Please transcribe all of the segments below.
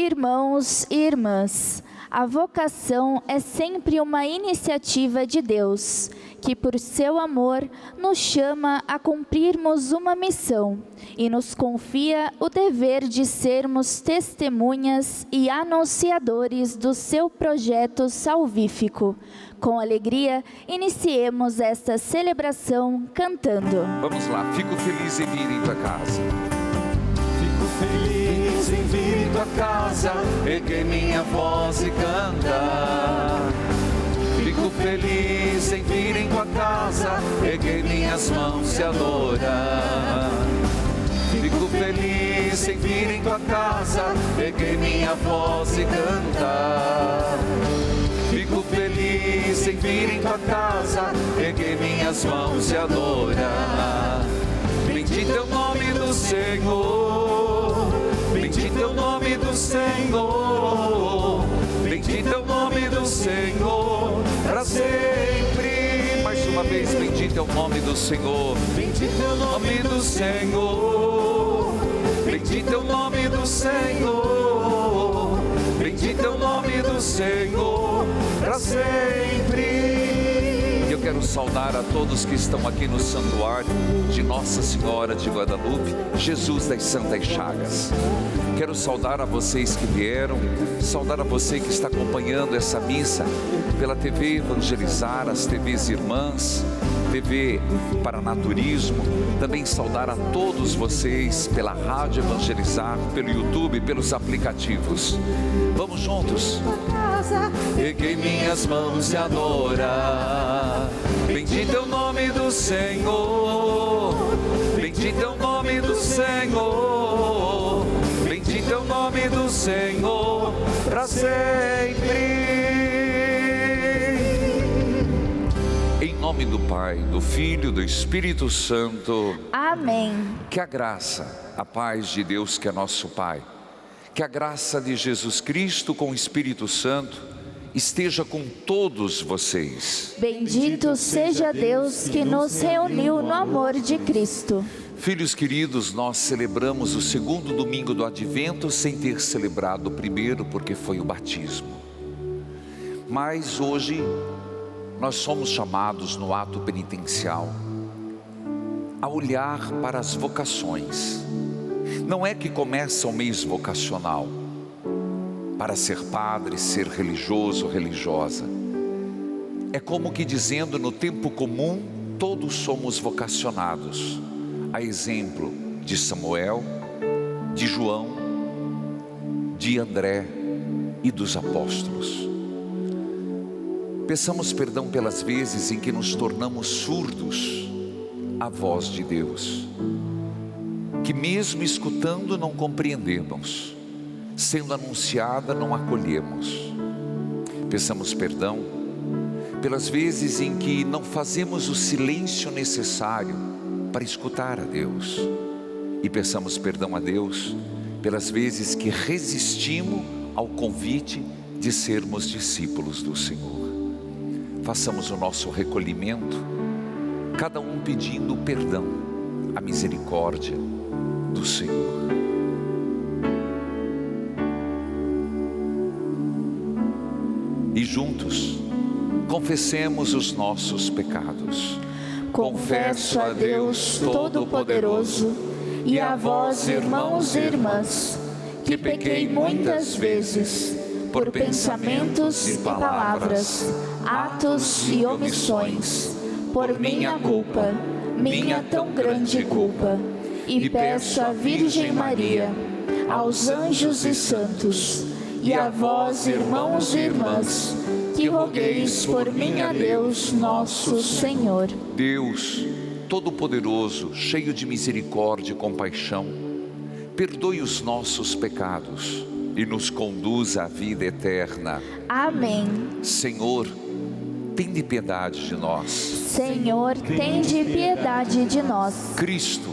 Irmãos e irmãs, a vocação é sempre uma iniciativa de Deus, que por seu amor nos chama a cumprirmos uma missão e nos confia o dever de sermos testemunhas e anunciadores do seu projeto salvífico. Com alegria, iniciemos esta celebração cantando. Vamos lá, fico feliz em vir em tua casa. Feliz em vir em tua casa, erguer minha voz e cantar. Fico feliz em vir em tua casa, erguer minhas mãos e adorar. Fico feliz em vir em tua casa, erguer minha voz e cantar. Fico feliz em vir em tua casa, erguer minhas mãos e adorar. Bendito é o nome do Senhor, bendito é o nome do Senhor, bendito é o nome do Senhor, para sempre. Mais uma vez, bendito é o nome do Senhor. Bendito é o nome do Senhor, bendito é o nome do Senhor, bendito é o nome do Senhor, para sempre. Eu quero saudar a todos que estão aqui no santuário de Nossa Senhora de Guadalupe, Jesus das Santas Chagas. Quero saudar a vocês que vieram, saudar a você que está acompanhando essa missa pela TV Evangelizar, as TVs Irmãs, TV Paranaturismo. Também saudar a todos vocês pela Rádio Evangelizar, pelo YouTube, pelos aplicativos. Vamos juntos. Peguei minhas mãos e adorar. Bendito é o nome do Senhor, bendito é o nome do Senhor, bendito é o nome do Senhor, para sempre. Em nome do Pai, do Filho e do Espírito Santo. Amém. Que a graça, a paz de Deus que é nosso Pai, que a graça de Jesus Cristo com o Espírito Santo esteja com todos vocês. Bendito seja Deus que nos reuniu no amor de Cristo. Filhos queridos, nós celebramos o segundo domingo do Advento sem ter celebrado o primeiro, porque foi o batismo. Mas hoje nós somos chamados no ato penitencial a olhar para as vocações. Não é que começa o mês vocacional para ser padre, ser religioso, religiosa. É como que dizendo, no tempo comum, todos somos vocacionados. A exemplo de Samuel, de João, de André e dos apóstolos. Peçamos perdão pelas vezes em que nos tornamos surdos à voz de Deus, que mesmo escutando não compreendemos, sendo anunciada não acolhemos. Peçamos perdão pelas vezes em que não fazemos o silêncio necessário para escutar a Deus. E peçamos perdão a Deus pelas vezes que resistimos ao convite de sermos discípulos do Senhor. Façamos o nosso recolhimento, cada um pedindo o perdão, a misericórdia do Senhor. E juntos, confessemos os nossos pecados. Confesso a Deus Todo-Poderoso e a vós, irmãos e irmãs, que pequei muitas vezes, por pensamentos e palavras, atos e omissões, por minha culpa, minha tão grande culpa, e peço à Virgem Maria, aos anjos e santos, e a vós, irmãos e irmãs, que rogueis por mim a Deus nosso Senhor. Deus Todo-Poderoso, cheio de misericórdia e compaixão, perdoe os nossos pecados e nos conduza à vida eterna. Amém. Senhor, tende piedade de nós. Senhor, tende piedade de nós. Cristo,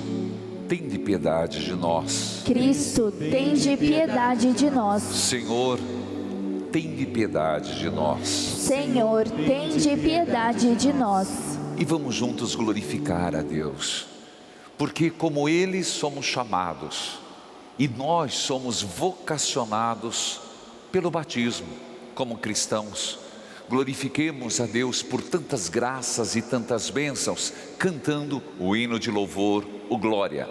tende piedade de nós. Cristo, tende piedade de nós. Senhor, tende piedade de nós. Senhor, tende piedade de nós. E vamos juntos glorificar a Deus, porque como Ele somos chamados, E nós somos vocacionados pelo batismo como cristãos. Glorifiquemos a Deus por tantas graças e tantas bênçãos, cantando o hino de louvor, o Glória.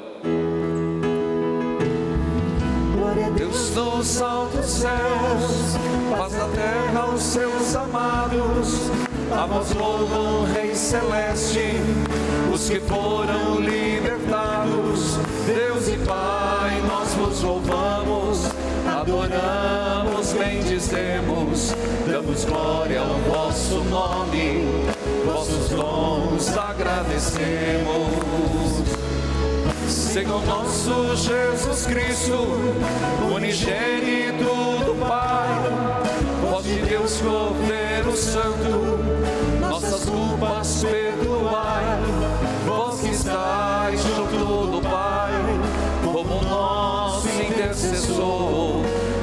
Glória a Deus nos altos céus, paz na terra aos seus amados. A vós louvam, Rei Celeste, os que foram libertados. Deus e Pai, nós vos louvamos, adoramos, bendizemos, damos glória ao vosso nome, vossos dons agradecemos. Senhor nosso Jesus Cristo, unigênito do Pai, voz de Deus, Cordeiro Santo, nossas culpas perdoai. Vós que estáis junto do Pai, como nosso intercessor,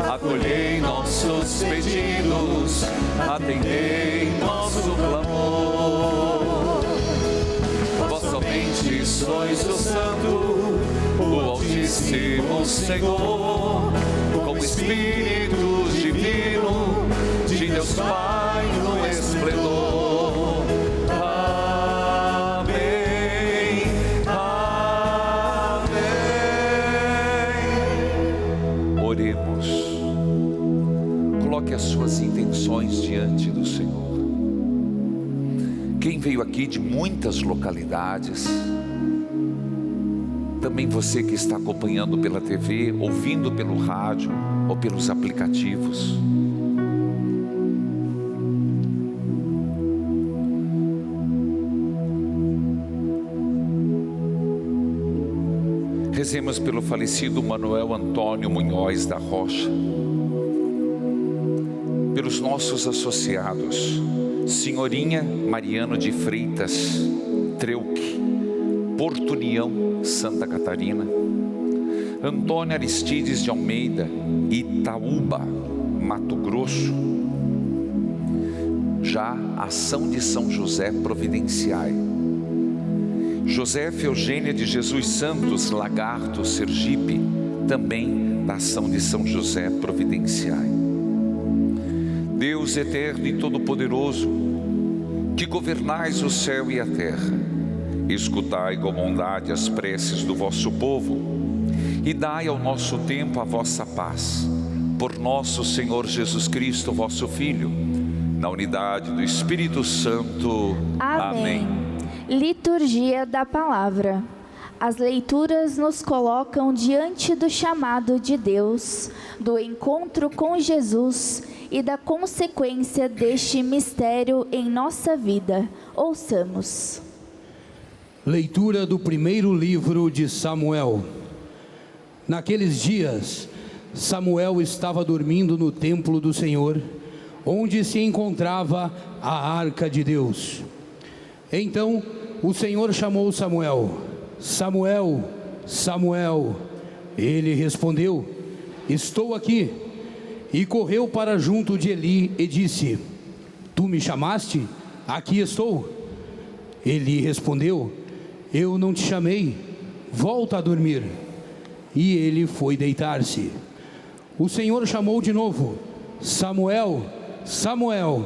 acolhei nossos pedidos, atendei nosso clamor. Vós somente sois o Santo, o Altíssimo Senhor, como Espírito Divino de Deus Pai no esplendor. Amém, amém. Oremos. Coloque as suas intenções diante do Senhor. Quem veio aqui de muitas localidades, também você que está acompanhando pela TV, ouvindo pelo rádio ou pelos aplicativos. Rezemos pelo falecido Manuel Antônio Munhoz da Rocha, pelos nossos associados, Senhorinha Mariano de Freitas Treuque, Porto União, Santa Catarina, Antônio Aristides de Almeida, Itaúba, Mato Grosso. Já Ação de São José, providenciai. Josefa Eugênia de Jesus Santos, Lagarto, Sergipe, também da Ação de São José, providenciai. Deus eterno e todo-poderoso, que governais o céu e a terra, escutai com bondade as preces do vosso povo e dai ao nosso tempo a vossa paz. Por nosso Senhor Jesus Cristo, vosso Filho, na unidade do Espírito Santo. Amém. Liturgia da Palavra. As leituras nos colocam diante do chamado de Deus, do encontro com Jesus e da consequência deste mistério em nossa vida. Ouçamos. Leitura do primeiro livro de Samuel. Naqueles dias, Samuel estava dormindo no templo do Senhor, onde se encontrava a arca de Deus. Então o Senhor chamou Samuel: Samuel, Samuel. Ele respondeu: estou aqui. E correu para junto de Eli e disse: tu me chamaste? Aqui estou. Eli respondeu: eu não te chamei, volta a dormir. E ele foi deitar-se. O Senhor chamou de novo: Samuel, Samuel.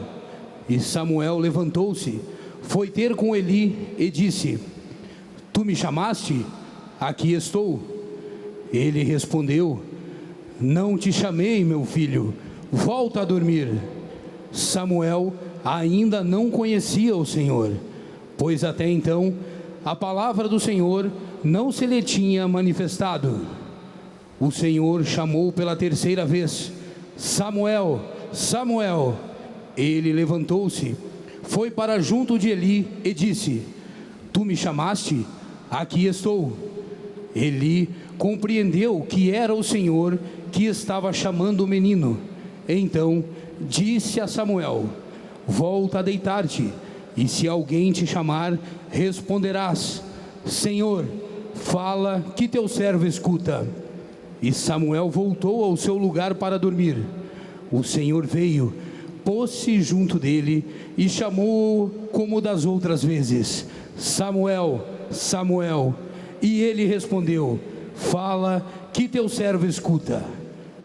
E Samuel levantou-se, foi ter com Eli e disse: tu me chamaste? Aqui estou. Ele respondeu: não te chamei, meu filho, volta a dormir. Samuel ainda não conhecia o Senhor, pois até então a palavra do Senhor não se lhe tinha manifestado. O Senhor chamou pela terceira vez: Samuel, Samuel. Ele levantou-se, foi para junto de Eli e disse: tu me chamaste? Aqui estou. Eli compreendeu que era o Senhor que estava chamando o menino. Então disse a Samuel: volta a deitar-te, e se alguém te chamar, responderás: Senhor, fala que teu servo escuta. E Samuel voltou ao seu lugar para dormir. O Senhor veio, pôs-se junto dele e chamou-o como das outras vezes: Samuel, Samuel. E ele respondeu: fala que teu servo escuta.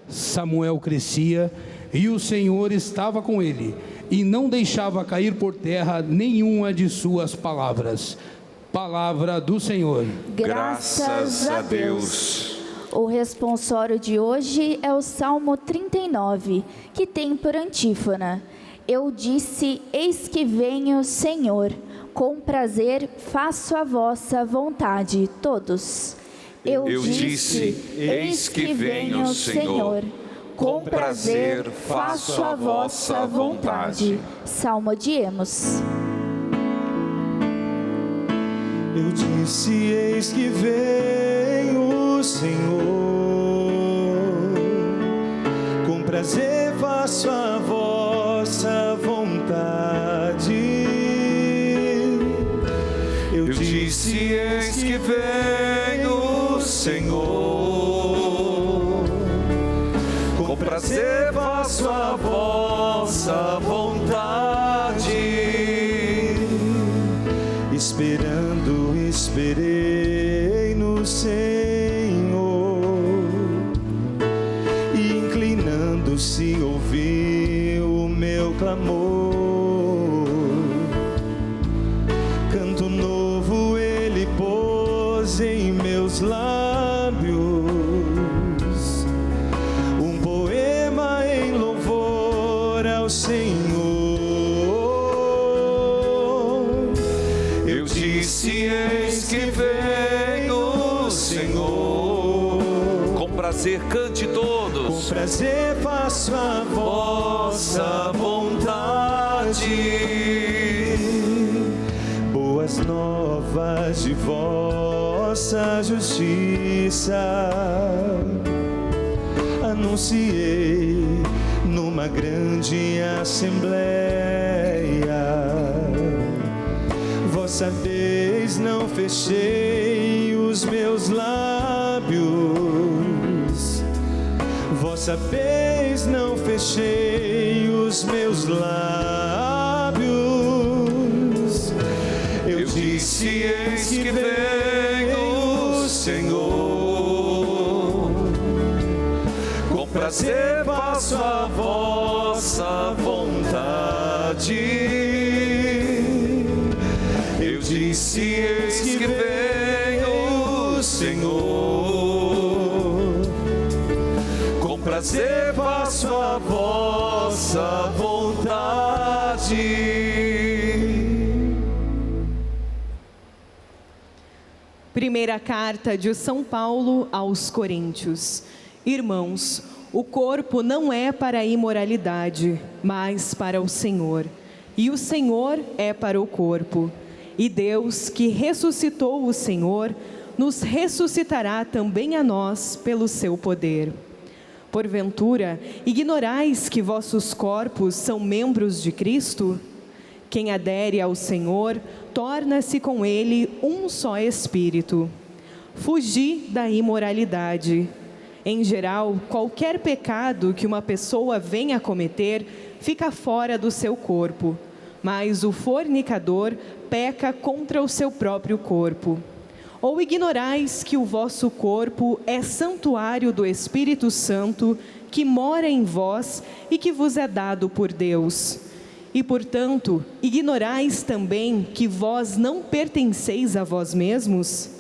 Samuel crescia e o Senhor estava com ele, e não deixava cair por terra nenhuma de suas palavras. Palavra do Senhor. Graças a Deus. O responsório de hoje é o Salmo 39, que tem por antífona: Eu disse, eis que venho, Senhor, com prazer faço a vossa vontade. Todos. Eu disse, eis que venho, Senhor, com prazer faço a vossa vontade. Salmodiemos. Eu disse, eis que venho, Senhor, com prazer faço a vossa vontade. Eu disse, eis que venho, Senhor, com prazer faço a vossa vontade. Esperei no Senhor, e inclinando-se ouviu o meu clamor. Canto novo ele pôs em meus lábios, um poema em louvor ao Senhor. Eu disse, eis que venho, Senhor, Com prazer cante todos. com prazer faço a vossa vontade. Boas novas de vossa justiça anunciei numa grande assembleia. Vós sabeis, não fechei os meus lábios. Vós sabeis, não fechei os meus lábios. Eu disse, eis que venho, Senhor, com prazer faço a vossa vontade. Eu disse, eis que venho, Senhor, com prazer faço a vossa vontade. Primeira carta de São Paulo aos Coríntios. Irmãos, o corpo não é para a imoralidade, mas para o Senhor, e o Senhor é para o corpo. E Deus, que ressuscitou o Senhor, nos ressuscitará também a nós pelo seu poder. Porventura, ignorais que vossos corpos são membros de Cristo? Quem adere ao Senhor, torna-se com Ele um só espírito. Fugi da imoralidade. Em geral, qualquer pecado que uma pessoa venha a cometer, fica fora do seu corpo. Mas o fornicador peca contra o seu próprio corpo. Ou ignorais que o vosso corpo é santuário do Espírito Santo, que mora em vós e que vos é dado por Deus. E, portanto, ignorais também que vós não pertenceis a vós mesmos?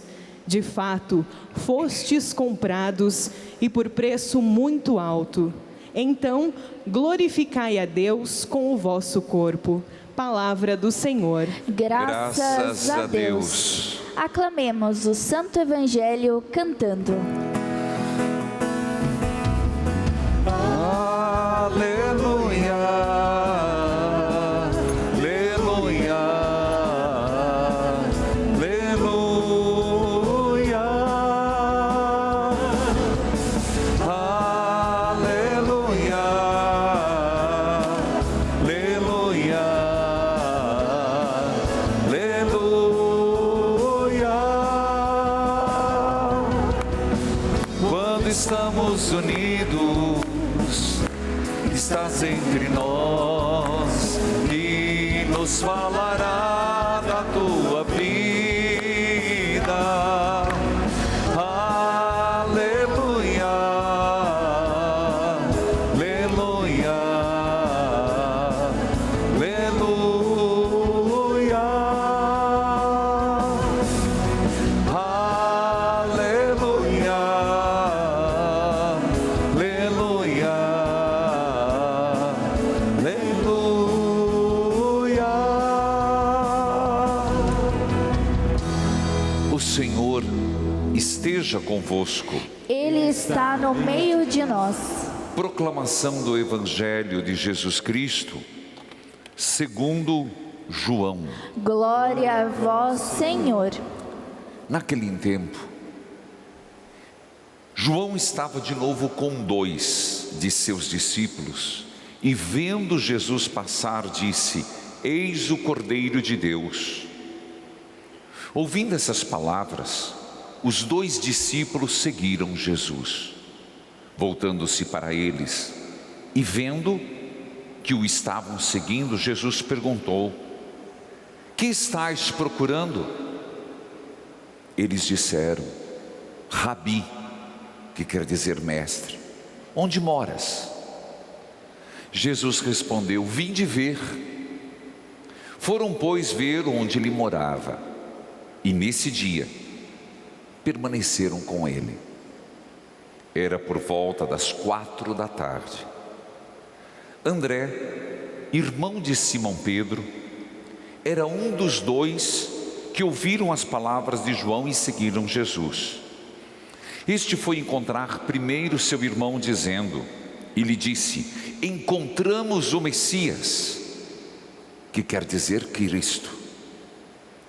De fato, fostes comprados e por preço muito alto. Então, glorificai a Deus com o vosso corpo. Palavra do Senhor. Graças a Deus. Aclamemos o Santo Evangelho cantando. Aleluia, aleluia, aleluia, aleluia, aleluia, aleluia. Quando estamos unidos, estás entre nós e nos falará da tua vida. Aleluia. esteja convosco. Ele está no meio de nós. Proclamação do Evangelho de Jesus Cristo, segundo João. Glória a vós, Senhor. Naquele tempo, João estava de novo com 2 de seus discípulos e, vendo Jesus passar, disse: Eis o Cordeiro de Deus. Ouvindo essas palavras, os 2 discípulos seguiram Jesus. Voltando-se para eles e vendo que o estavam seguindo, Jesus perguntou: Que estáis procurando? Eles disseram: Rabi, que quer dizer mestre, onde moras? Jesus respondeu: Vinde ver. Foram, pois, ver onde ele morava, e nesse dia permaneceram com ele. Era por volta das 4 da tarde. André, irmão de Simão Pedro, era um dos 2 que ouviram as palavras de João e seguiram Jesus. Este foi encontrar primeiro seu irmão, dizendo, e lhe disse: Encontramos o Messias, que quer dizer Cristo.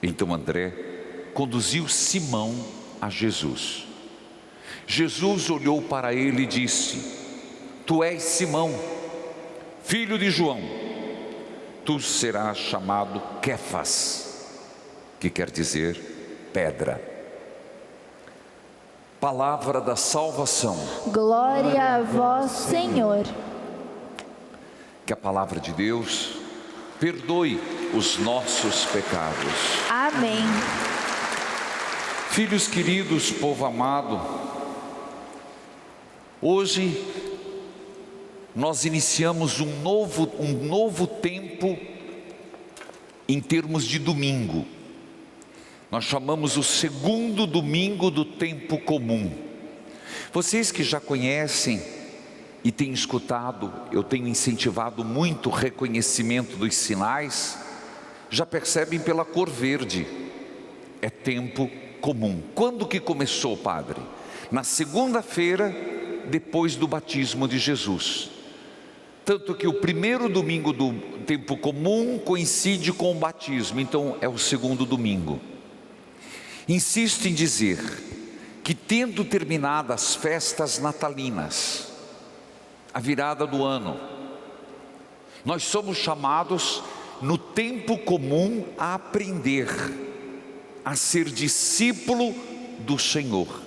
Então André conduziu Simão a Jesus. Jesus olhou para ele e disse: Tu és Simão, filho de João, tu serás chamado Quefas, que quer dizer pedra. Palavra da salvação. Glória a vós, Senhor. Que a palavra de Deus perdoe os nossos pecados. Amém. Filhos queridos, povo amado, hoje nós iniciamos um novo tempo em termos de domingo. Nós chamamos o segundo domingo do tempo comum. Vocês que já conhecem e têm escutado, eu tenho incentivado muito o reconhecimento dos sinais, já percebem pela cor verde, é tempo comum. Quando que começou, padre? Na segunda-feira, depois do batismo de Jesus. Tanto que o primeiro domingo do tempo comum coincide com o batismo, então é o segundo domingo. Insisto em dizer que, tendo terminado as festas natalinas, a virada do ano, nós somos chamados no tempo comum a aprender a ser discípulo do Senhor.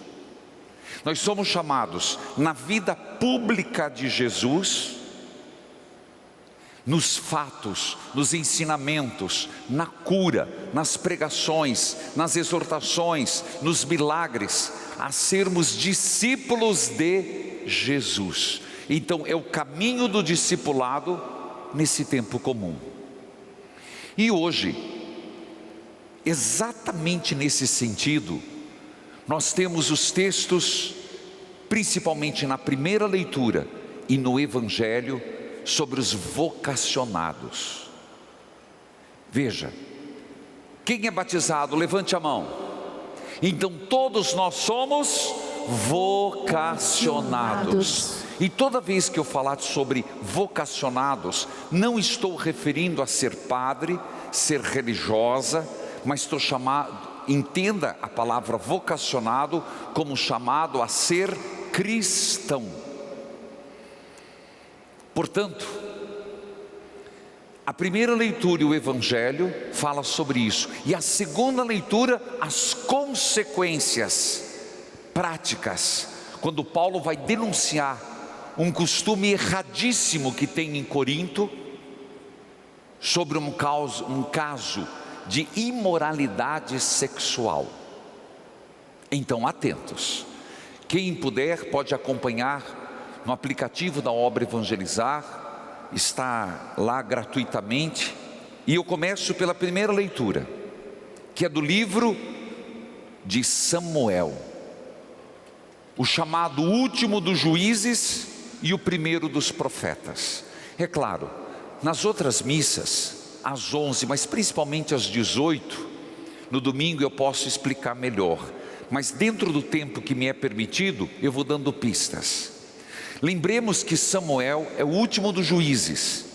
Nós somos chamados na vida pública de Jesus, nos fatos, nos ensinamentos, na cura, nas pregações, nas exortações, nos milagres, a sermos discípulos de Jesus. Então é o caminho do discipulado nesse tempo comum. E hoje, exatamente nesse sentido, nós temos os textos, principalmente na primeira leitura e no Evangelho, sobre os vocacionados. Veja, quem é batizado, levante a mão. Então todos nós somos vocacionados. E toda vez que eu falar sobre vocacionados, não estou referindo a ser padre, ser religiosa, mas estou chamado, entenda a palavra vocacionado como chamado a ser cristão. Portanto, a primeira leitura e o Evangelho fala sobre isso, e a segunda leitura, as consequências práticas, quando Paulo vai denunciar um costume erradíssimo que tem em Corinto, sobre um caso de imoralidade sexual. Então atentos, quem puder pode acompanhar no aplicativo da Obra Evangelizar, está lá gratuitamente, e eu começo pela primeira leitura, que é do livro de Samuel, o chamado último dos juízes e o primeiro dos profetas. É claro, nas outras missas, às 11, mas principalmente às 18, no domingo eu posso explicar melhor, mas dentro do tempo que me é permitido, eu vou dando pistas. Lembremos que Samuel é o último dos juízes,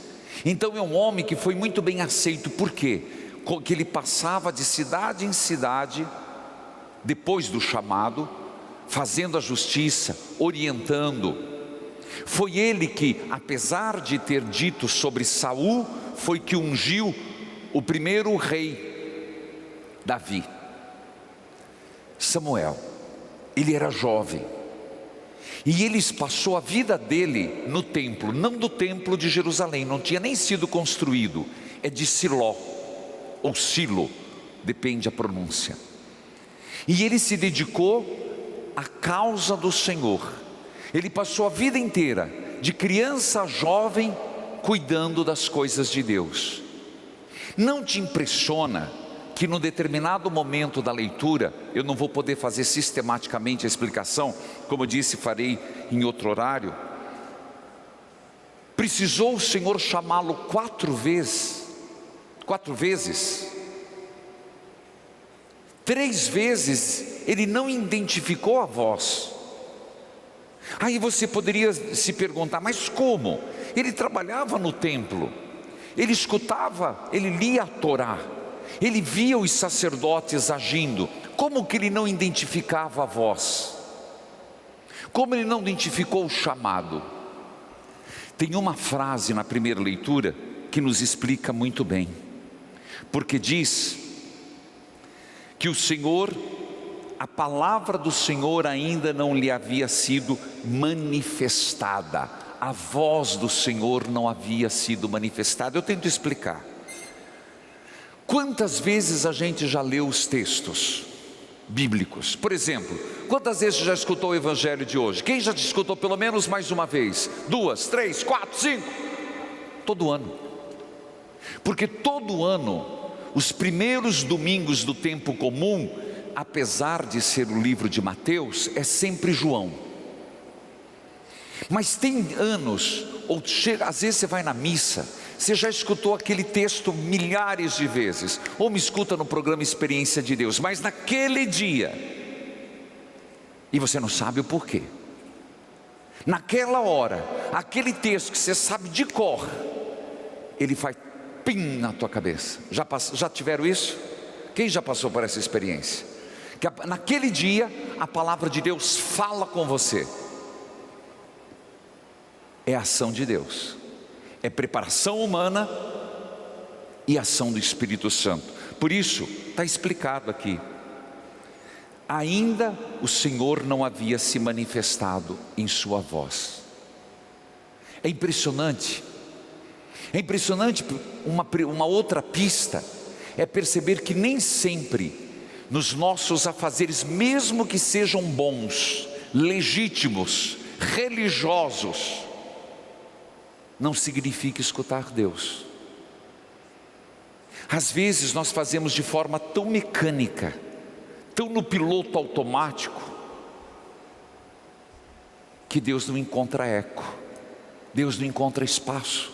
então é um homem que foi muito bem aceito. Por quê? Que ele passava de cidade em cidade, depois do chamado, fazendo a justiça, orientando. Foi ele que, apesar de ter dito sobre Saul, foi que ungiu o primeiro rei, Davi. Samuel, ele era jovem, e ele passou a vida dele no templo, não do templo de Jerusalém, não tinha nem sido construído, é de Siló, ou Silo, depende a pronúncia. E ele se dedicou à causa do Senhor. Ele passou a vida inteira, de criança a jovem, cuidando das coisas de Deus. Não te impressiona que num determinado momento da leitura, eu não vou poder fazer sistematicamente a explicação, como eu disse, farei em outro horário, precisou o Senhor chamá-lo 4 vezes, 3 vezes ele não identificou a voz. Aí você poderia se perguntar, mas como? Ele trabalhava no templo, ele escutava, ele lia a Torá, ele via os sacerdotes agindo. Como que ele não identificava a voz? Como ele não identificou o chamado? Tem uma frase na primeira leitura que nos explica muito bem, porque diz que o Senhor, a palavra do Senhor ainda não lhe havia sido manifestada, a voz do Senhor não havia sido manifestada. Eu tento explicar. Quantas vezes a gente já leu os textos bíblicos? Por exemplo, quantas vezes já escutou o evangelho de hoje? Quem já escutou pelo menos mais uma vez? 2, 3, 4, 5? Todo ano. Porque todo ano, os primeiros domingos do tempo comum, apesar de ser o livro de Mateus, é sempre João. Mas tem anos, ou chega, às vezes você vai na missa, você já escutou aquele texto milhares de vezes, ou me escuta no programa Experiência de Deus, mas naquele dia, e você não sabe o porquê, naquela hora, aquele texto que você sabe de cor, ele faz pim na tua cabeça. Já tiveram isso? Quem já passou por essa experiência? Que naquele dia, a palavra de Deus fala com você. É ação de Deus, é preparação humana e ação do Espírito Santo. Por isso, está explicado aqui, ainda o Senhor não havia se manifestado em sua voz. É impressionante, uma outra pista, é perceber que nem sempre, nos nossos afazeres, mesmo que sejam bons, legítimos, religiosos, não significa escutar Deus. Às vezes nós fazemos de forma tão mecânica, tão no piloto automático, que Deus não encontra eco, Deus não encontra espaço.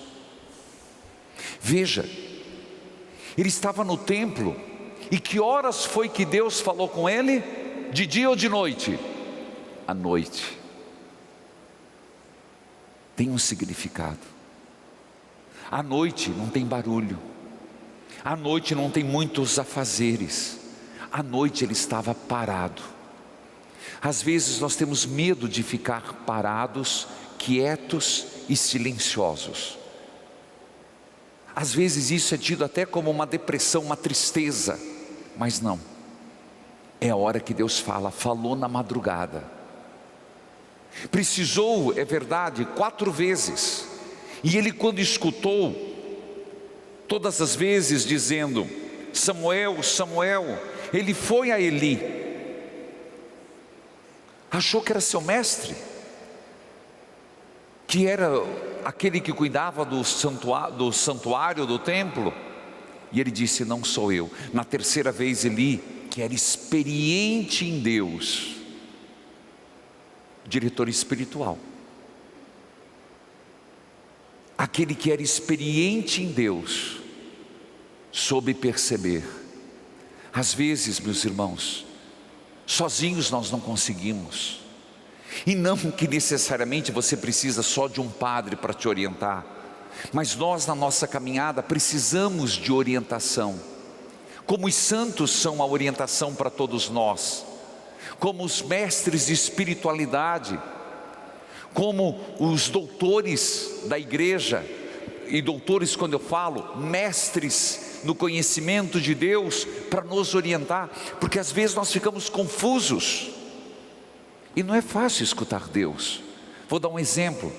Veja, ele estava no templo, e que horas foi que Deus falou com ele? De dia ou de noite? À noite. Tem um significado. À noite não tem barulho, à noite não tem muitos afazeres, à noite ele estava parado. Às vezes nós temos medo de ficar parados, quietos e silenciosos. Às vezes isso é tido até como uma depressão, uma tristeza, mas não, é a hora que Deus falou na madrugada. Precisou, é verdade, 4 vezes, e ele, quando escutou, todas as vezes dizendo, Samuel, Samuel, ele foi a Eli, achou que era seu mestre, que era aquele que cuidava do santuário do templo, e ele disse, não sou eu. Na terceira vez, Eli, que era experiente em Deus, diretor espiritual, aquele que era experiente em Deus, soube perceber. Às vezes, meus irmãos, Sozinhos nós não conseguimos. E não que necessariamente você precisa só de um padre para te orientar, mas nós na nossa caminhada precisamos de orientação. Como os santos são a orientação para todos nós, como os mestres de espiritualidade, como os doutores da igreja, e doutores quando eu falo, mestres no conhecimento de Deus, para nos orientar, porque às vezes nós ficamos confusos, e não é fácil escutar Deus. Vou dar um exemplo.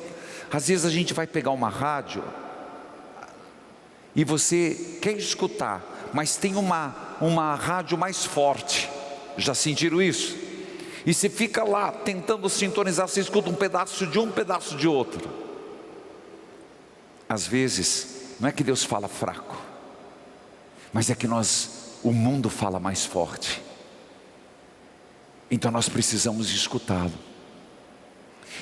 Às vezes a gente vai pegar uma rádio, e você quer escutar, mas tem uma rádio mais forte. Já sentiram isso? E você fica lá tentando sintonizar, você escuta um pedaço de um pedaço de outro. Às vezes, não é que Deus fala fraco, mas é que o mundo fala mais forte. Então nós precisamos escutá-lo.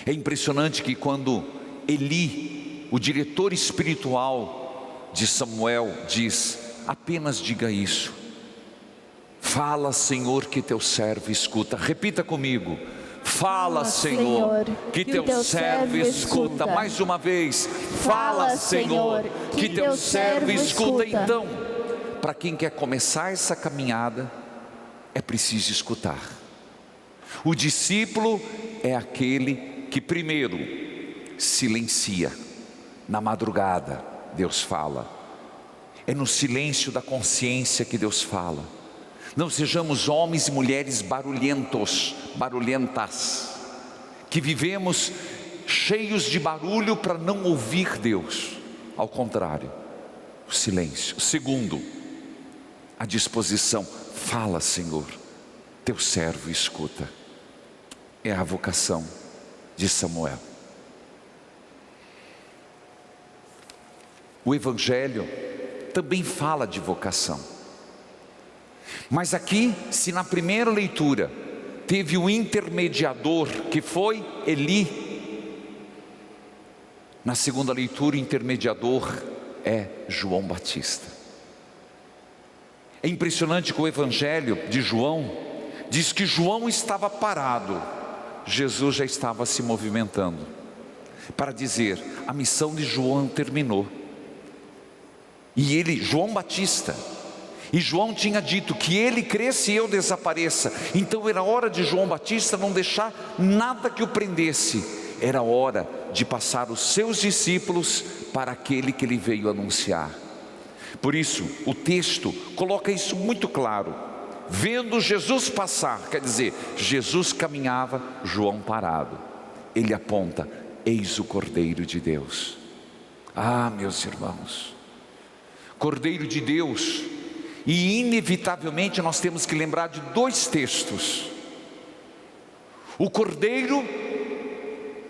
É impressionante que quando Eli, o diretor espiritual de Samuel, diz: apenas diga isso. Fala, Senhor, que teu servo escuta. Repita comigo. Fala, Senhor, que teu servo escuta. Mais uma vez. Fala, Senhor, que teu servo escuta. Então, para quem quer começar essa caminhada, é preciso escutar. O discípulo é aquele que primeiro silencia. Na madrugada, Deus fala. É no silêncio da consciência que Deus fala. Não sejamos homens e mulheres barulhentas, que vivemos cheios de barulho para não ouvir Deus. Ao contrário, o silêncio. Segundo, a disposição. Fala, Senhor, teu servo escuta. É a vocação de Samuel. O Evangelho também fala de vocação. Mas aqui, se na primeira leitura teve um intermediador que foi Eli, na segunda leitura o intermediador é João Batista. É impressionante que o Evangelho de João diz que João estava parado, Jesus já estava se movimentando, para dizer: a missão de João terminou. E ele, João Batista, e João tinha dito que ele cresça e eu desapareça. Então era hora de João Batista não deixar nada que o prendesse. Era hora de passar os seus discípulos para aquele que ele veio anunciar. Por isso, o texto coloca isso muito claro. Vendo Jesus passar, quer dizer, Jesus caminhava, João parado. Ele aponta: eis o Cordeiro de Deus. Ah, meus irmãos, Cordeiro de Deus. E inevitavelmente nós temos que lembrar de dois textos. O Cordeiro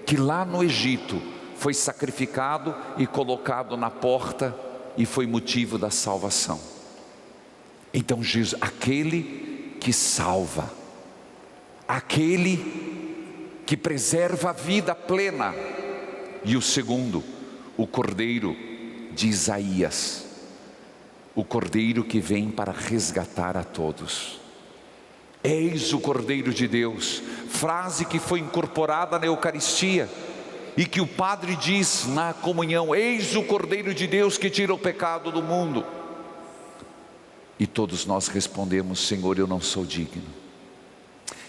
que lá no Egito foi sacrificado e colocado na porta e foi motivo da salvação. Então Jesus, aquele que salva, aquele que preserva a vida plena. E o segundo, o Cordeiro de Isaías, o Cordeiro que vem para resgatar a todos. Eis o Cordeiro de Deus, frase que foi incorporada na Eucaristia e que o padre diz na comunhão: eis o Cordeiro de Deus que tira o pecado do mundo. E todos nós respondemos: Senhor, eu não sou digno.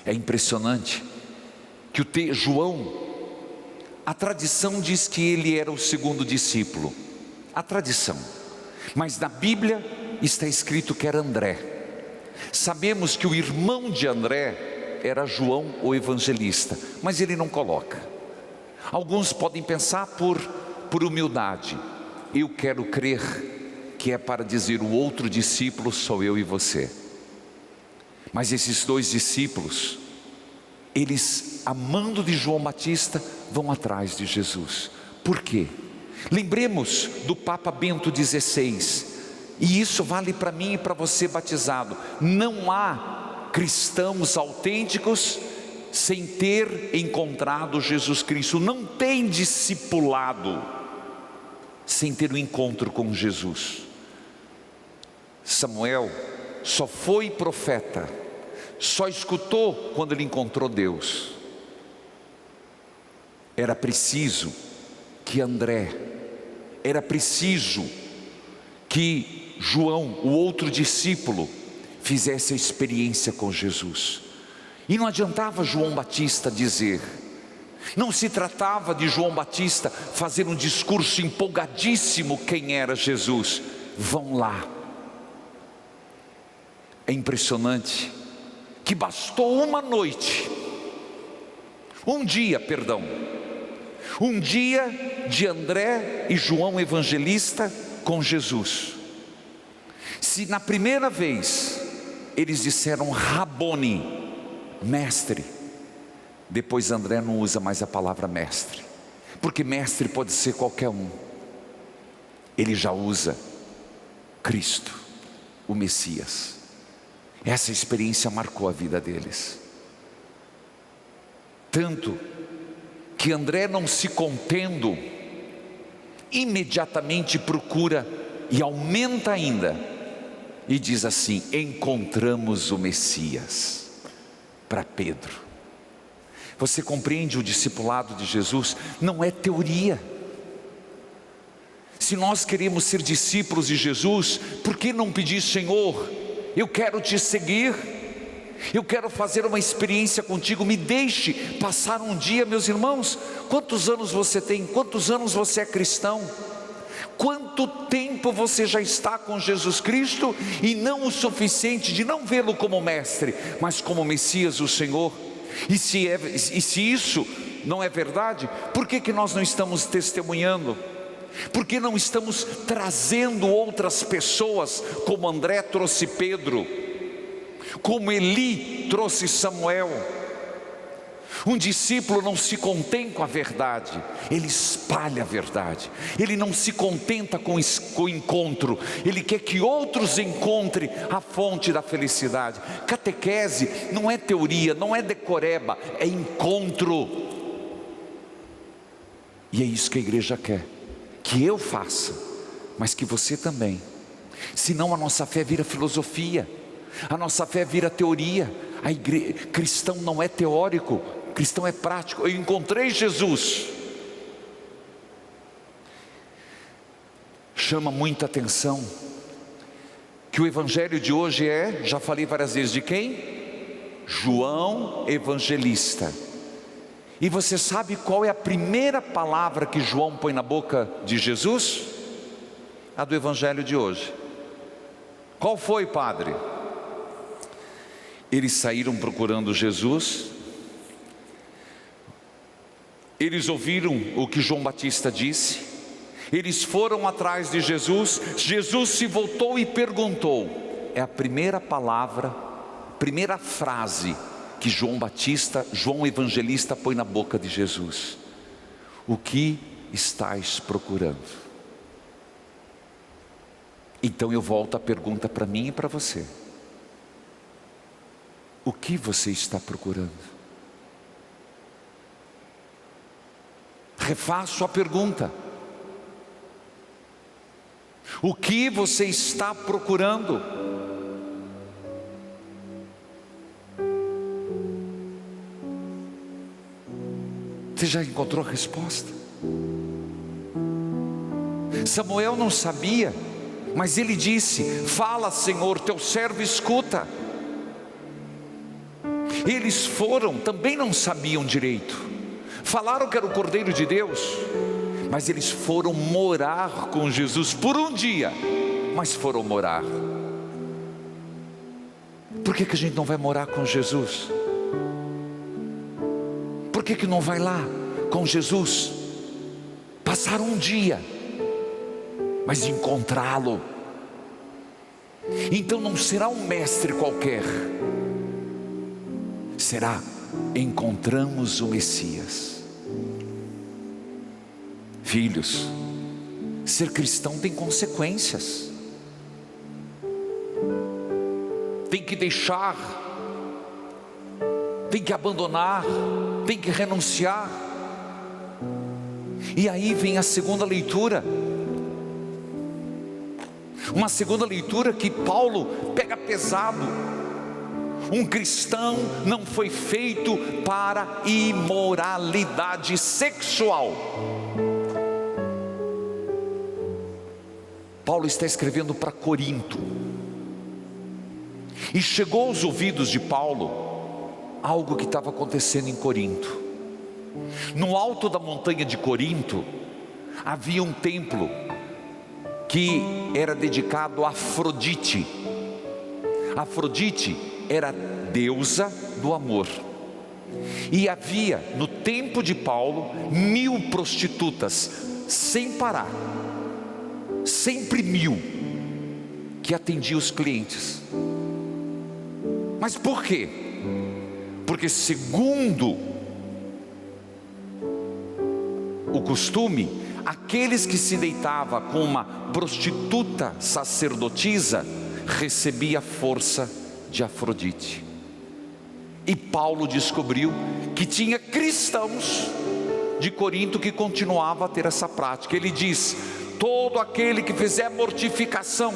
É impressionante que João, a tradição diz que ele era o segundo discípulo, a tradição, mas na Bíblia está escrito que era André. Sabemos que o irmão de André era João o evangelista, mas ele não coloca. Alguns podem pensar por humildade. Eu quero crer que é para dizer: o outro discípulo sou eu e você. Mas esses dois discípulos, eles, amando de João Batista, vão atrás de Jesus. Por quê? Lembremos do Papa Bento XVI, e isso vale para mim e para você batizado: não há cristãos autênticos sem ter encontrado Jesus Cristo. Não tem discipulado sem ter um encontro com Jesus. Samuel só foi profeta, só escutou quando ele encontrou Deus. Era preciso que André, era preciso que João, o outro discípulo, fizesse a experiência com Jesus. E não adiantava João Batista dizer, não se tratava de João Batista fazer um discurso empolgadíssimo quem era Jesus. Vão lá. É impressionante que bastou um dia de André e João Evangelista com Jesus. Se na primeira vez eles disseram Rabone, mestre, depois André não usa mais a palavra mestre, porque mestre pode ser qualquer um. Ele já usa Cristo, o Messias. Essa experiência marcou a vida deles. Tanto que André, não se contendo, imediatamente procura e aumenta ainda, e diz assim: encontramos o Messias, para Pedro. Você compreende? O discipulado de Jesus não é teoria. Se nós queremos ser discípulos de Jesus, por que não pedir: Senhor, eu quero te seguir, eu quero fazer uma experiência contigo, me deixe passar um dia. Meus irmãos, quantos anos você tem? Quantos anos você é cristão? Quanto tempo você já está com Jesus Cristo, e não o suficiente de não vê-lo como mestre, mas como Messias, o Senhor? E se isso não é verdade, por que nós não estamos testemunhando? Por que não estamos trazendo outras pessoas, como André trouxe Pedro, como Eli trouxe Samuel? Um discípulo não se contém com a verdade, ele espalha a verdade. Ele não se contenta com o encontro, ele quer que outros encontrem a fonte da felicidade. Catequese não é teoria, não é decoreba, é encontro. E é isso que a igreja quer que eu faça, mas que você também. Senão a nossa fé vira filosofia, a nossa fé vira teoria. Cristão não é teórico, cristão é prático. Eu encontrei Jesus. Chama muita atenção que o evangelho de hoje é, já falei várias vezes, de quem? João Evangelista. E você sabe qual é a primeira palavra que João põe na boca de Jesus? A do evangelho de hoje. Qual foi, padre? Eles saíram procurando Jesus, eles ouviram o que João Batista disse, eles foram atrás de Jesus. Jesus se voltou e perguntou. É a primeira palavra, primeira frase que João Evangelista põe na boca de Jesus: o que estais procurando? Então eu volto a pergunta para mim e para você: o que você está procurando? Refaço a pergunta: o que você está procurando? Você já encontrou a resposta? Samuel não sabia, mas ele disse: fala, Senhor, teu servo escuta. Eles foram, também não sabiam direito, falaram que era o Cordeiro de Deus, mas eles foram morar com Jesus por um dia, mas foram morar. Por que a gente não vai morar com Jesus? Por que não vai lá com Jesus, passar um dia, mas encontrá-lo? Então não será um mestre qualquer, será: encontramos o Messias. Filhos, ser cristão tem consequências. Tem que deixar, tem que abandonar, tem que renunciar. E aí vem a segunda leitura. Uma segunda leitura que Paulo pega pesado. Um cristão não foi feito para imoralidade sexual. Paulo está escrevendo para Corinto, e chegou aos ouvidos de Paulo algo que estava acontecendo em Corinto. No alto da montanha de Corinto havia um templo que era dedicado a Afrodite. Afrodite era a deusa do amor, e havia no tempo de Paulo 1000 prostitutas, sem parar, sempre 1000, que atendiam os clientes. Mas por quê? Porque segundo o costume, aqueles que se deitavam com uma prostituta sacerdotisa recebia força de Afrodite. E Paulo descobriu que tinha cristãos de Corinto que continuavam a ter essa prática. Ele diz: todo aquele que fizer mortificação,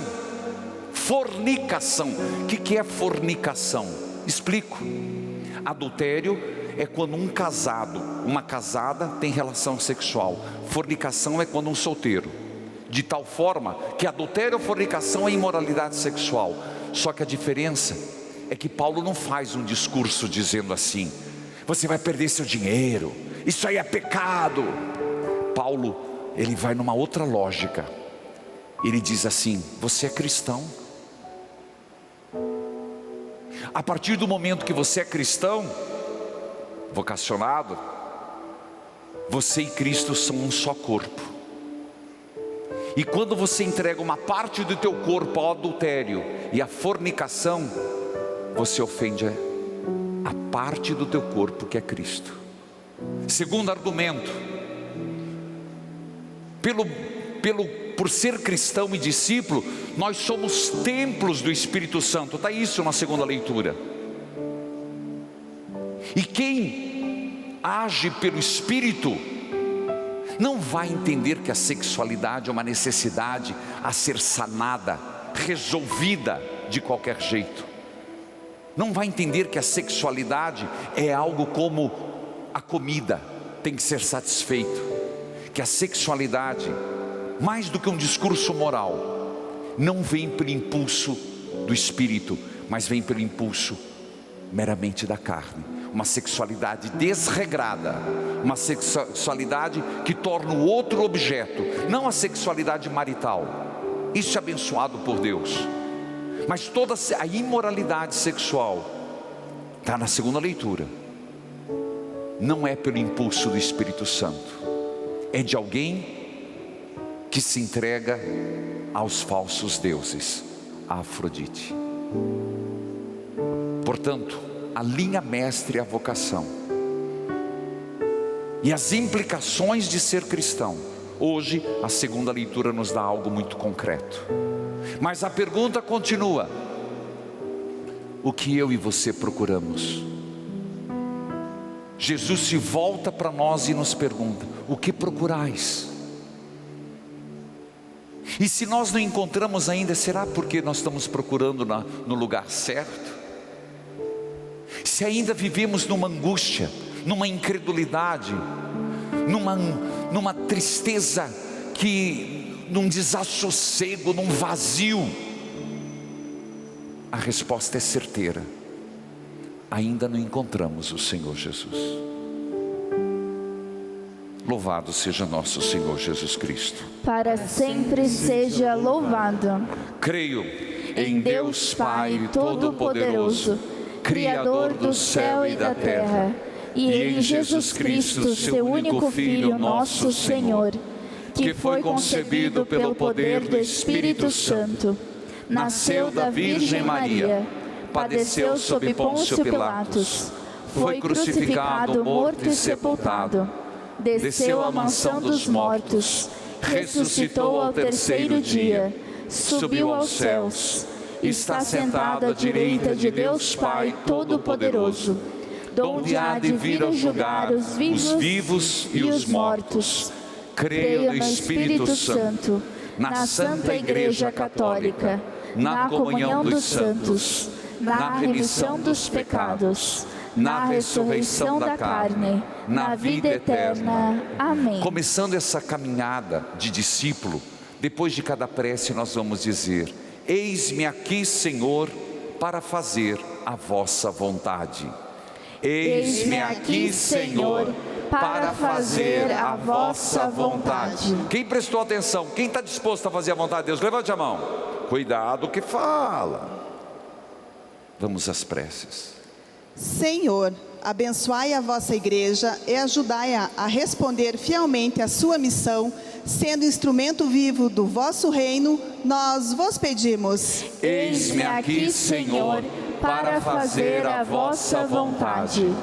fornicação. O que é fornicação? Explico. Adultério é quando um casado, uma casada tem relação sexual. Fornicação é quando um solteiro. De tal forma que adultério ou fornicação é imoralidade sexual. Só que a diferença é que Paulo não faz um discurso dizendo assim: você vai perder seu dinheiro, isso aí é pecado. Paulo, ele vai numa outra lógica. Ele diz assim: você é cristão. A partir do momento que você é cristão, vocacionado, você e Cristo são um só corpo. E quando você entrega uma parte do teu corpo ao adultério e à fornicação, você ofende a parte do teu corpo que é Cristo. Segundo argumento, por ser cristão e discípulo, nós somos templos do Espírito Santo. Está isso na segunda leitura. E quem age pelo Espírito não vai entender que a sexualidade é uma necessidade a ser sanada, resolvida de qualquer jeito. Não vai entender que a sexualidade é algo como a comida, tem que ser satisfeito. Que a sexualidade, mais do que um discurso moral, não vem pelo impulso do espírito, mas vem pelo impulso meramente da carne. Uma sexualidade desregrada, uma sexualidade que torna o outro objeto, não a sexualidade marital. Isso é abençoado por Deus. Mas toda a imoralidade sexual está na segunda leitura. Não é pelo impulso do Espírito Santo, é de alguém que se entrega aos falsos deuses, a Afrodite. Portanto, a linha mestre é a vocação. E as implicações de ser cristão. Hoje, a segunda leitura nos dá algo muito concreto. Mas a pergunta continua: o que eu e você procuramos? Jesus se volta para nós e nos pergunta: o que procurais? E se nós não encontramos ainda, será porque nós estamos procurando no lugar certo? Se ainda vivemos numa angústia, numa incredulidade, numa tristeza, num desassossego, num vazio, a resposta é certeira: ainda não encontramos o Senhor Jesus. Louvado seja nosso Senhor Jesus Cristo. Para sempre seja louvado. Creio em Deus Pai Todo-Poderoso, Criador do céu e da terra, e em Jesus Cristo, seu único Filho, nosso Senhor, que foi concebido pelo poder do Espírito Santo, nasceu da Virgem Maria, padeceu sob Pôncio Pilatos, foi crucificado, morto e sepultado, desceu à mansão dos mortos, ressuscitou ao terceiro dia, subiu aos céus, está sentado à direita de Deus Pai Todo-Poderoso, donde há de vir a julgar os vivos e os mortos. Creio no Espírito Santo, na Santa Igreja Católica, na comunhão dos santos, na remissão dos pecados, na ressurreição da carne, na vida eterna. Amém. Começando essa caminhada de discípulo, depois de cada prece nós vamos dizer: eis-me aqui, Senhor, para fazer a vossa vontade. Eis-me aqui, Senhor, para fazer a vossa vontade. Quem prestou atenção? Quem está disposto a fazer a vontade de Deus? Levante a mão. Cuidado que fala. Vamos às preces. Senhor, abençoai a vossa igreja e ajudai-a a responder fielmente à sua missão, sendo instrumento vivo do vosso reino, nós vos pedimos. Eis-me aqui, Senhor, para fazer a vossa vontade.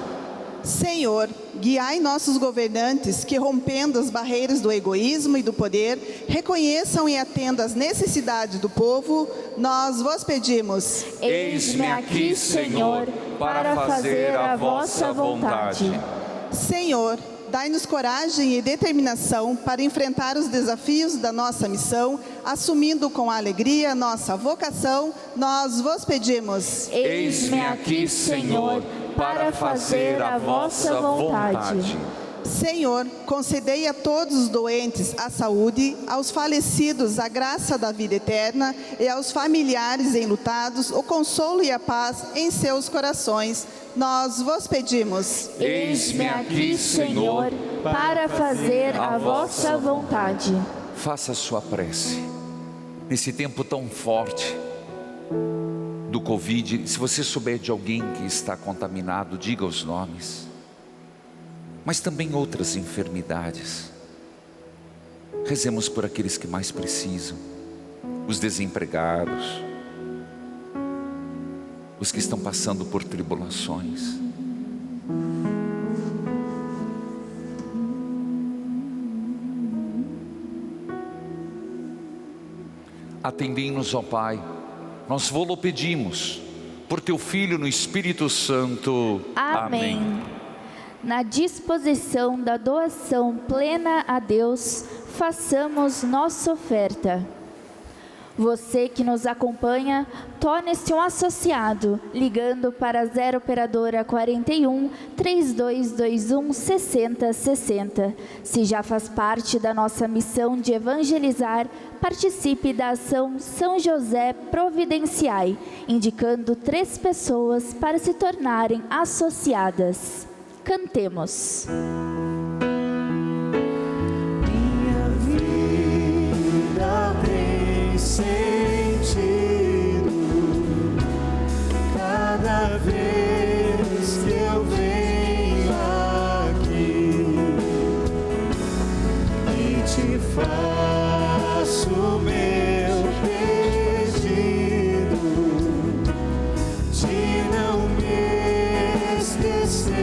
Senhor, guiai nossos governantes que, rompendo as barreiras do egoísmo e do poder, reconheçam e atendam às necessidades do povo, nós vos pedimos. Eis-me aqui, Senhor, para fazer a vossa vontade. Senhor, dai-nos coragem e determinação para enfrentar os desafios da nossa missão, assumindo com alegria nossa vocação, nós vos pedimos. Eis-me aqui, Senhor, para fazer a vossa vontade. Senhor, concedei a todos os doentes a saúde, aos falecidos a graça da vida eterna e aos familiares enlutados o consolo e a paz em seus corações. Nós vos pedimos. Eis-me aqui, Senhor, para fazer a vossa vontade. Faça a sua prece. Nesse tempo tão forte do Covid, se você souber de alguém que está contaminado, diga os nomes. Mas também outras enfermidades. Rezemos por aqueles que mais precisam, os desempregados, os que estão passando por tribulações. Atendei-nos, ó Pai, nós vô-lo pedimos, por teu Filho no Espírito Santo. Amém. Na disposição da doação plena a Deus, façamos nossa oferta. Você que nos acompanha, torne-se um associado, ligando para 0 operadora 41 3221 6060. Se já faz parte da nossa missão de evangelizar, participe da ação São José Providenciai, indicando 3 pessoas para se tornarem associadas. Cantemos. Minha vida tem sentido cada vez que eu venho aqui e te faço meu pedido de não me esquecer.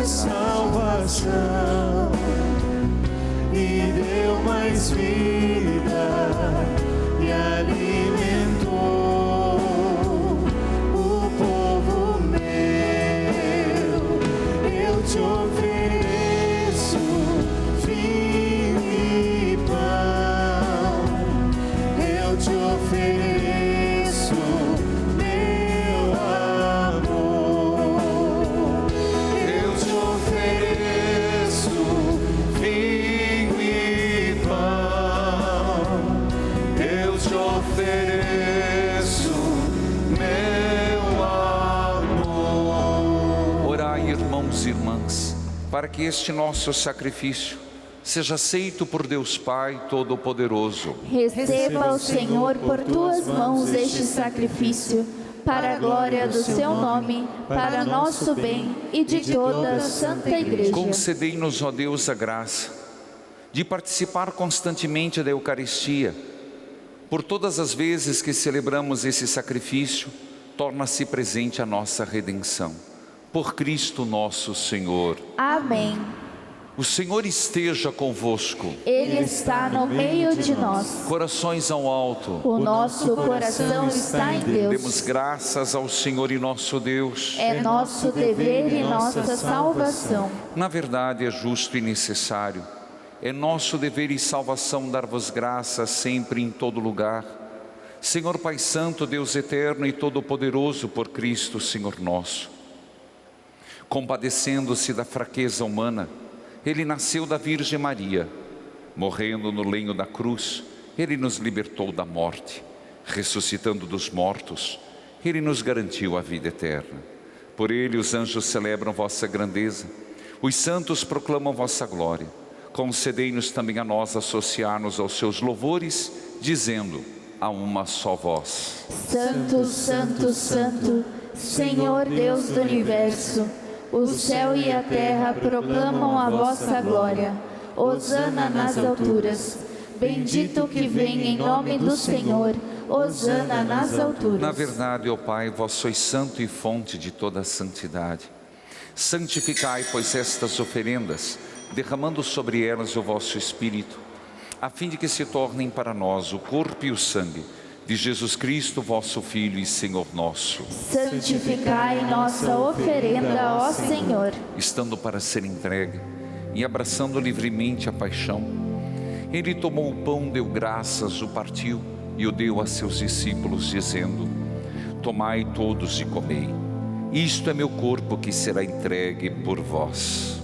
Salvação e deu mais vida e alimentou o povo meu. Eu te ofereço vinho e pão, eu te ofereço meu amor, eu te ofereço vinho e pão, eu te ofereço meu amor. Orai, irmãos e irmãs, para que este nosso sacrifício seja aceito por Deus Pai Todo-Poderoso. Receba o Senhor por tuas mãos este sacrifício, para a glória do seu nome, para nosso bem e de toda a Santa Igreja. Concedei-nos, ó Deus, a graça de participar constantemente da Eucaristia. Por todas as vezes que celebramos esse sacrifício, torna-se presente a nossa redenção. Por Cristo nosso Senhor. Amém. O Senhor esteja convosco. Ele está no meio de nós. Corações ao alto. O nosso coração está em Deus. Demos graças ao Senhor e nosso Deus. É nosso dever e nossa salvação. Na verdade, é justo e necessário. É nosso dever e salvação dar-vos graças sempre e em todo lugar. Senhor Pai Santo, Deus eterno e todo-poderoso, por Cristo, Senhor nosso. Compadecendo-se da fraqueza humana, Ele nasceu da Virgem Maria. Morrendo no lenho da cruz, Ele nos libertou da morte. Ressuscitando dos mortos, Ele nos garantiu a vida eterna. Por Ele os anjos celebram vossa grandeza, os santos proclamam vossa glória. Concedei-nos também a nós associar-nos aos seus louvores, dizendo a uma só voz: Santo, Santo, Santo, Senhor Deus do Universo, o céu e a terra proclamam a vossa glória. Hosana nas alturas. Bendito que vem em nome do Senhor. Hosana nas alturas. Na verdade, ó Pai, vós sois santo e fonte de toda a santidade. Santificai, pois, estas oferendas, derramando sobre elas o vosso Espírito, a fim de que se tornem para nós o corpo e o sangue de Jesus Cristo, vosso Filho e Senhor nosso. Santificai nossa oferenda, ó Senhor. Estando para ser entregue e abraçando livremente a paixão, Ele tomou o pão, deu graças, o partiu e o deu a seus discípulos, dizendo: Tomai todos e comei. Isto é meu corpo que será entregue por vós.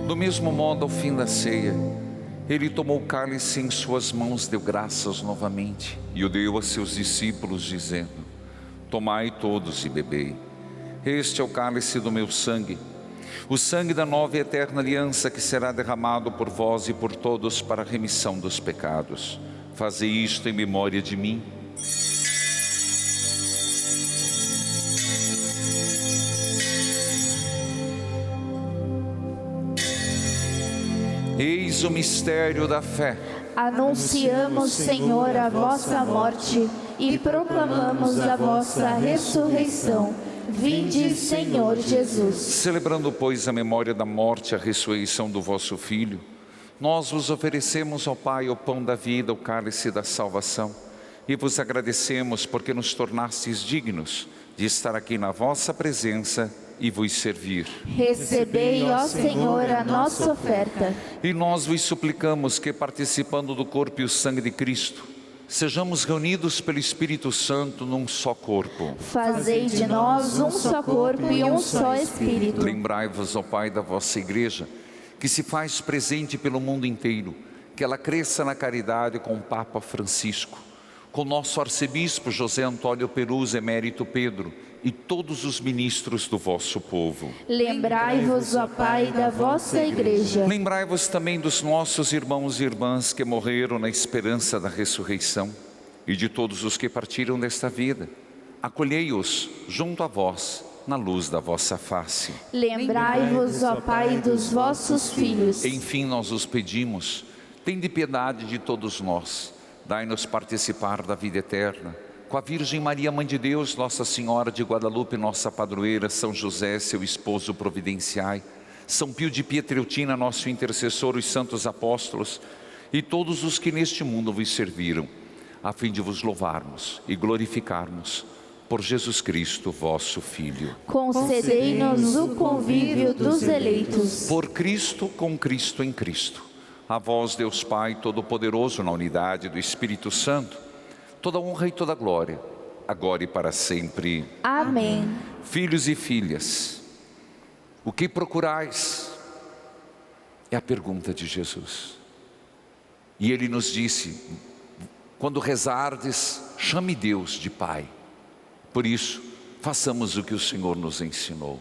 Do mesmo modo, ao fim da ceia, Ele tomou o cálice em suas mãos, deu graças novamente e o deu a seus discípulos, dizendo: Tomai todos e bebei. Este é o cálice do meu sangue, o sangue da nova e eterna aliança, que será derramado por vós e por todos para a remissão dos pecados. Fazei isto em memória de mim. Eis o mistério da fé. Anunciamos, Senhor, a vossa morte e proclamamos a vossa ressurreição. Vinde, Senhor Jesus. Celebrando, pois, a memória da morte e a ressurreição do vosso Filho, nós vos oferecemos, ó Pai, o pão da vida, o cálice da salvação, e vos agradecemos porque nos tornastes dignos de estar aqui na vossa presença e vos servir. Recebei, ó Senhor, a nossa oferta. E nós vos suplicamos que, participando do corpo e o sangue de Cristo, sejamos reunidos pelo Espírito Santo num só corpo. Fazei de nós um só corpo e um só Espírito. Lembrai-vos, ó Pai, da vossa Igreja, que se faz presente pelo mundo inteiro, que ela cresça na caridade com o Papa Francisco, com nosso arcebispo José Antônio Perus, emérito Pedro, e todos os ministros do vosso povo. Lembrai-vos, ó Pai, da vossa Igreja. Lembrai-vos também dos nossos irmãos e irmãs que morreram na esperança da ressurreição, e de todos os que partiram desta vida. Acolhei-os junto a vós, na luz da vossa face. Lembrai-vos, ó Pai, dos vossos filhos. Enfim, nós os pedimos, tende piedade de todos nós, dai-nos participar da vida eterna, com a Virgem Maria, Mãe de Deus, Nossa Senhora de Guadalupe, nossa padroeira, São José, seu esposo, providenciai, São Pio de Pietrelcina, nosso intercessor, os santos apóstolos, e todos os que neste mundo vos serviram, a fim de vos louvarmos e glorificarmos, por Jesus Cristo, vosso Filho. Concedei-nos o convívio dos eleitos. Por Cristo, com Cristo, em Cristo. A vós, Deus Pai Todo-Poderoso, na unidade do Espírito Santo, toda honra e toda glória, agora e para sempre. Amém. Filhos e filhas, o que procurais? É a pergunta de Jesus. E Ele nos disse, quando rezardes, chame Deus de Pai. Por isso, façamos o que o Senhor nos ensinou.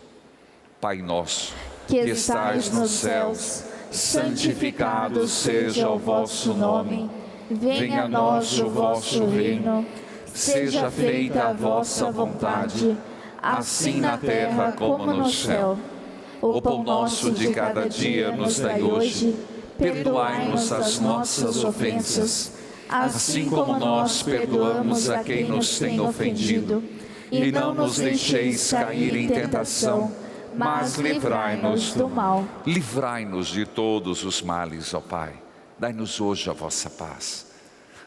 Pai nosso, que estais nos céus, santificado seja o vosso nome. Venha a nós o vosso reino, seja feita a vossa vontade, assim na terra como no céu. O pão nosso de cada dia nos dai hoje, perdoai-nos as nossas ofensas, assim como nós perdoamos a quem nos tem ofendido. E não nos deixeis cair em tentação, mas livrai-nos do mal. Livrai-nos de todos os males, ó Pai. Dai-nos hoje a vossa paz.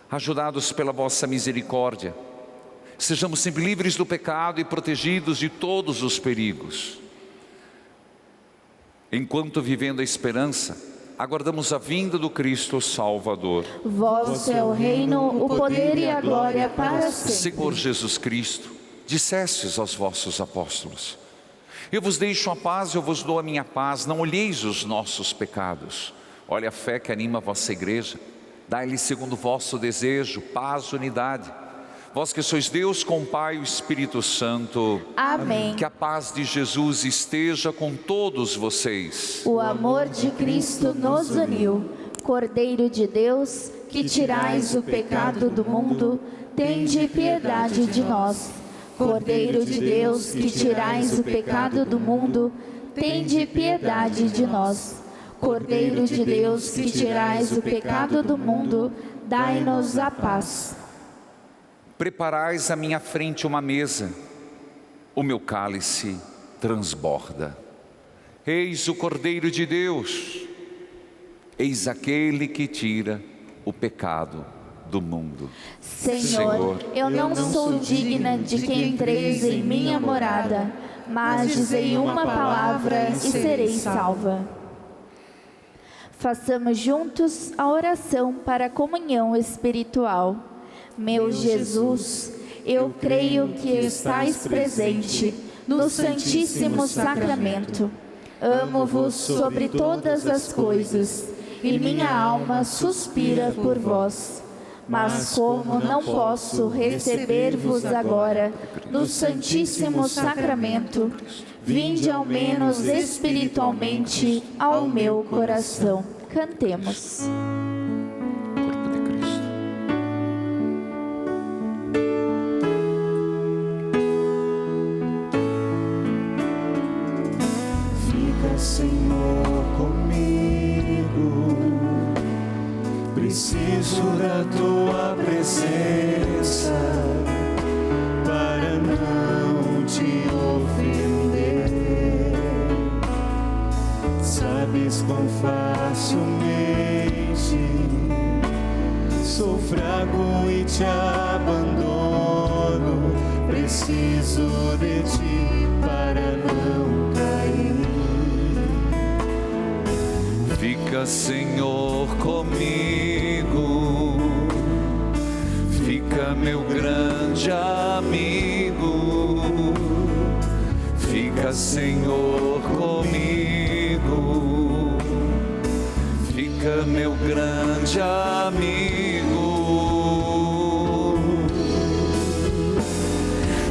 Ajudados pela vossa misericórdia, sejamos sempre livres do pecado e protegidos de todos os perigos. Enquanto vivendo a esperança, aguardamos a vinda do Cristo Salvador. Vosso é o reino, o poder e a glória para sempre. Senhor Jesus Cristo, dissestes aos vossos apóstolos: eu vos deixo a paz, eu vos dou a minha paz, não olheis os nossos pecados. Olha a fé que anima a vossa igreja, dai-lhe segundo o vosso desejo, paz, unidade. Vós que sois Deus com o Pai e o Espírito Santo. Amém. Que a paz de Jesus esteja com todos vocês. O amor de Cristo nos uniu. Cordeiro de Deus, que tirais o pecado do mundo, tende piedade de nós. Cordeiro de Deus, que tirais o pecado do mundo, tende piedade de nós. Cordeiro de Deus, que tirais o pecado do mundo, dai-nos a paz. Preparais à minha frente uma mesa, o meu cálice transborda. Eis o Cordeiro de Deus, eis aquele que tira o pecado do mundo. Senhor, eu não sou digna de que entreis em minha morada, mas dizei uma palavra e serei salva. Façamos juntos a oração para a comunhão espiritual. Meu Jesus, eu creio que estais presente no Santíssimo Sacramento. Amo-vos sobre todas as coisas, e minha alma suspira por vós. Mas como não posso receber-vos agora no Santíssimo Sacramento, vinde ao menos espiritualmente ao meu coração. Cantemos. Senhor, comigo, preciso da tua presença para não te ofender. Sabes quão facilmente sou fraco e te abandono. Preciso de ti para não cair. Fica, Senhor, comigo, fica, meu grande amigo. Fica, Senhor, comigo, fica, meu grande amigo.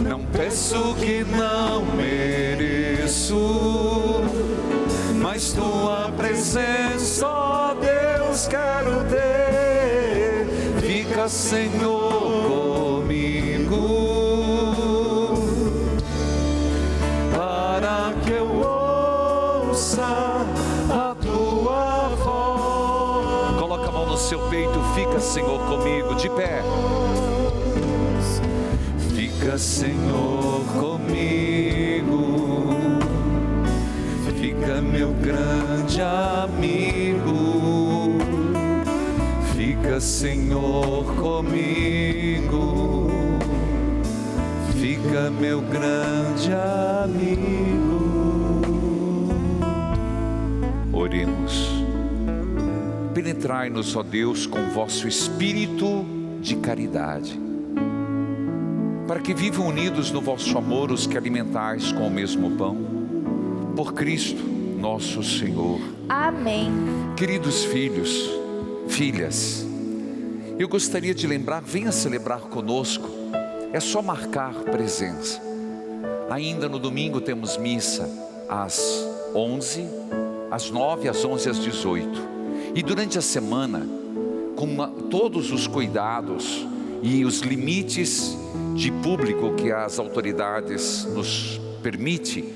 Não peço que não mereço, mas tua presença, ó Deus, quero ter. Fica, Senhor, comigo, para que eu ouça a tua voz. Coloca a mão no seu peito, fica, Senhor, comigo, de pé. Fica, Senhor, comigo, fica, meu grande amigo. Fica, Senhor, comigo, fica, meu grande amigo. Oremos. Penetrai-nos, ó Deus, com vosso espírito de caridade, para que vivam unidos no vosso amor os que alimentais com o mesmo pão. Por Cristo nosso Senhor. Amém. Queridos filhos, filhas, eu gostaria de lembrar, venha celebrar conosco, é só marcar presença. Ainda no domingo temos missa às 11, às 9, às 11, às 18. E durante a semana, com todos os cuidados e os limites de público que as autoridades nos permitem,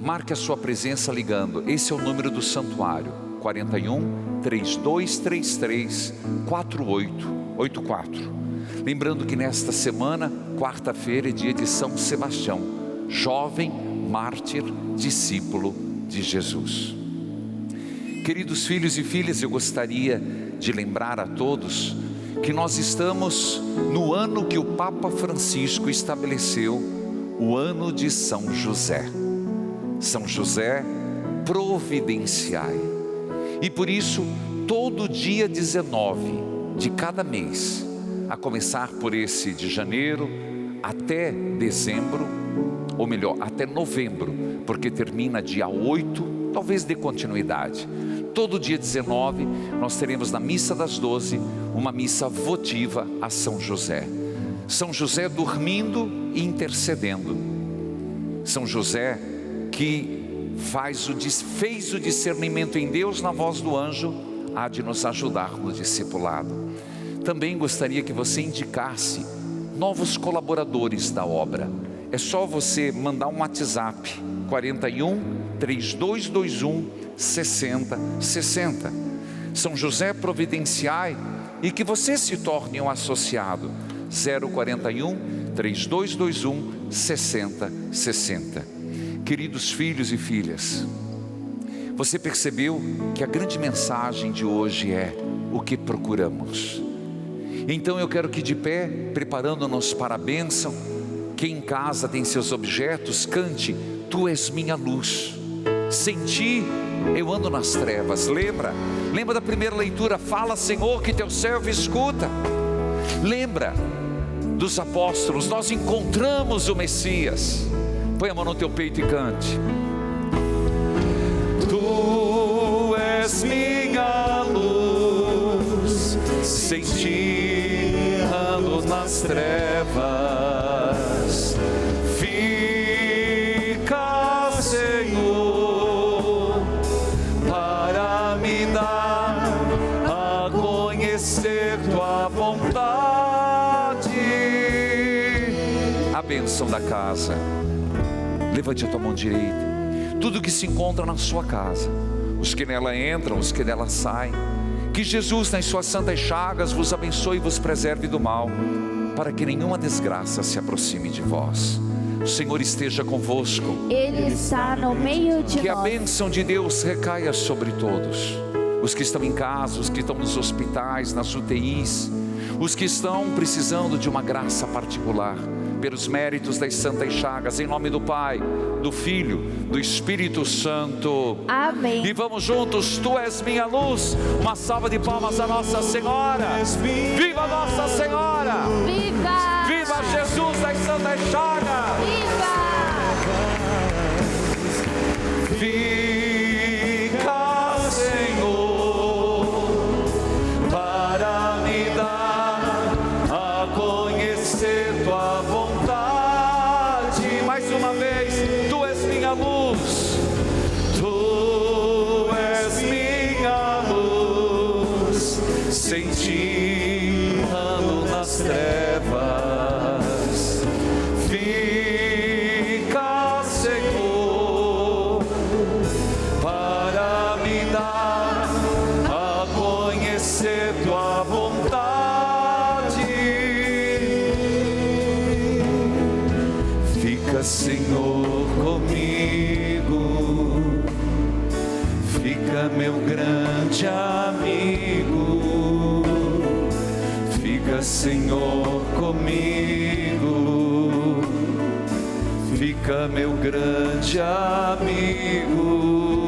marque a sua presença ligando. Esse é o número do santuário, 41 3233 4884. Lembrando que nesta semana, quarta-feira, é dia de São Sebastião, jovem mártir, discípulo de Jesus. Queridos filhos e filhas, eu gostaria de lembrar a todos que nós estamos no ano que o Papa Francisco estabeleceu, o ano de São José. São José, providenciai. E por isso, todo dia 19 de cada mês, a começar por esse de janeiro até dezembro, ou melhor, até novembro, porque termina dia 8, talvez dê continuidade. Todo dia 19, nós teremos na missa das 12, uma missa votiva a São José. São José dormindo e intercedendo. São José que fez o discernimento em Deus na voz do anjo, há de nos ajudar no discipulado. Também gostaria que você indicasse novos colaboradores da obra. É só você mandar um WhatsApp, 41 3221 6060. São José, providenciai, e que você se torne um associado, 041 3221 6060. Queridos filhos e filhas, você percebeu que a grande mensagem de hoje é o que procuramos. Então eu quero que de pé, preparando-nos para a bênção, quem em casa tem seus objetos, cante: Tu és minha luz, sem ti eu ando nas trevas. Lembra da primeira leitura, fala Senhor que teu servo escuta. Lembra dos apóstolos, nós encontramos o Messias. Põe a mão no teu peito e cante: Tu és minha luz, sem ti ando nas trevas. Fica, Senhor, para me dar a conhecer tua vontade. A bênção da casa. Levante a tua mão direita. Tudo que se encontra na sua casa, os que nela entram, os que nela saem, que Jesus nas suas santas chagas vos abençoe e vos preserve do mal, para que nenhuma desgraça se aproxime de vós. O Senhor esteja convosco. Ele está no meio de nós. Que a bênção de Deus recaia sobre todos, os que estão em casa, os que estão nos hospitais, nas UTIs, os que estão precisando de uma graça particular, pelos méritos das santas chagas, em nome do Pai, do Filho, do Espírito Santo. Amém. E vamos juntos: Tu és minha luz. Uma salva de palmas a Nossa Senhora. Viva Nossa Senhora! Viva! Viva Jesus das santas chagas! Viva! Fica, Senhor, para me dar a conhecer tua vontade. Mais uma vez: Tu és minha luz, Tu és minha luz, sem ti ando nas trevas. Fica, Senhor, para me dar a conhecer tua vontade. Fica, Senhor, comigo, fica meu grande amigo. Fica, Senhor, comigo, fica meu grande amigo.